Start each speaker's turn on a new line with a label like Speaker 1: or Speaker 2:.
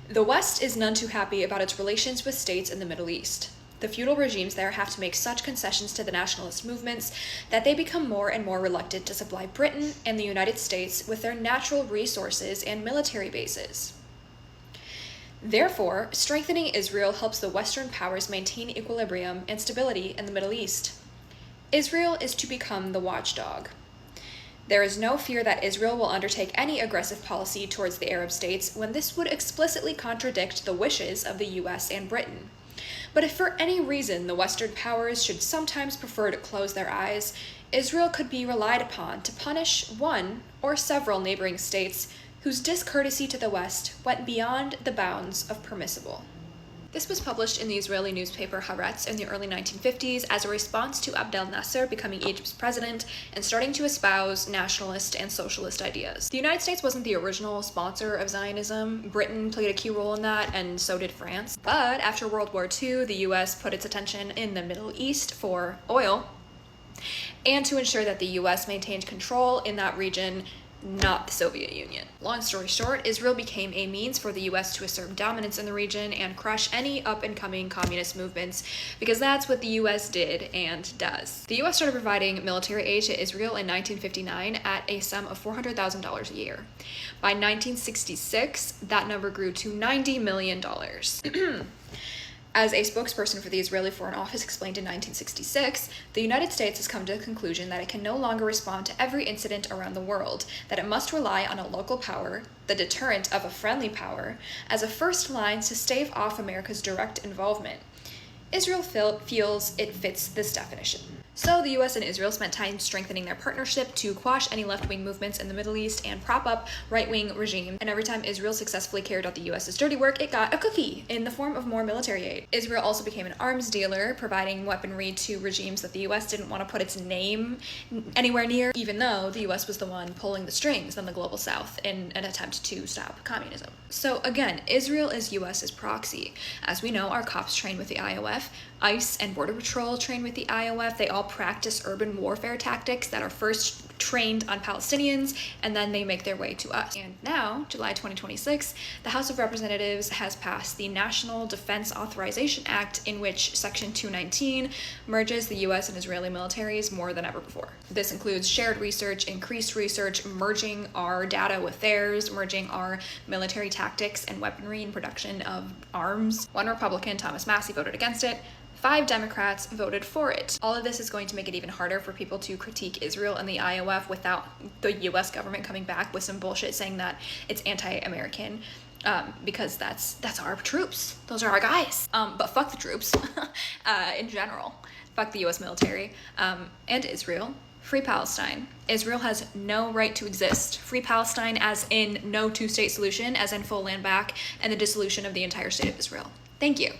Speaker 1: The West is none too happy about its relations with states in the Middle East. The feudal regimes there have to make such concessions to the nationalist movements that they become more and more reluctant to supply Britain and the United States with their natural resources and military bases. Therefore, strengthening Israel helps the Western powers maintain equilibrium and stability in the Middle East. Israel is to become the watchdog. There is no fear that Israel will undertake any aggressive policy towards the Arab states when this would explicitly contradict the wishes of the US and Britain. But if for any reason the Western powers should sometimes prefer to close their eyes, Israel could be relied upon to punish one or several neighboring states whose discourtesy to the West went beyond the bounds of permissible. This was published in the Israeli newspaper Haaretz in the early 1950s as a response to Abdel Nasser becoming Egypt's president and starting to espouse nationalist and socialist ideas. The United States wasn't the original sponsor of Zionism. Britain played a key role in that, and so did France. But after World War II, the US put its attention in the Middle East for oil, and to ensure that the US maintained control in that region, not the Soviet Union. Long story short, Israel became a means for the US to assert dominance in the region and crush any up-and-coming communist movements, because that's what the US did and does. The US started providing military aid to Israel in 1959 at a sum of $400,000 a year. By 1966, that number grew to $90 million. As a spokesperson for the Israeli Foreign Office explained in 1966, the United States has come to the conclusion that it can no longer respond to every incident around the world, that it must rely on a local power, the deterrent of a friendly power, as a first line to stave off America's direct involvement. Israel feels it fits this definition. So the US and Israel spent time strengthening their partnership to quash any left-wing movements in the Middle East and prop up right-wing regimes. And every time Israel successfully carried out the US's dirty work, it got a cookie in the form of more military aid. Israel also became an arms dealer, providing weaponry to regimes that the US didn't want to put its name anywhere near, even though the US was the one pulling the strings in the global south in an attempt to stop communism. So again, Israel is US's proxy. As we know, our cops train with the IOF, ICE and Border Patrol train with the IOF. They all practice urban warfare tactics that are first trained on Palestinians, and then they make their way to us. And now, July 2026, the House of Representatives has passed the National Defense Authorization Act, in which Section 219 merges the US and Israeli militaries more than ever before. This includes shared research, increased research, merging our data with theirs, merging our military tactics and weaponry and production of arms. One Republican, Thomas Massie, voted against it. 5 Democrats voted for it. All of this is going to make it even harder for people to critique Israel and the IOF without the US government coming back with some bullshit saying that it's anti-American, because that's our troops. Those are our guys. But fuck the troops in general. Fuck the US military and Israel. Free Palestine. Israel has no right to exist. Free Palestine as in no two-state solution, as in full land back, and the dissolution of the entire state of Israel. Thank you.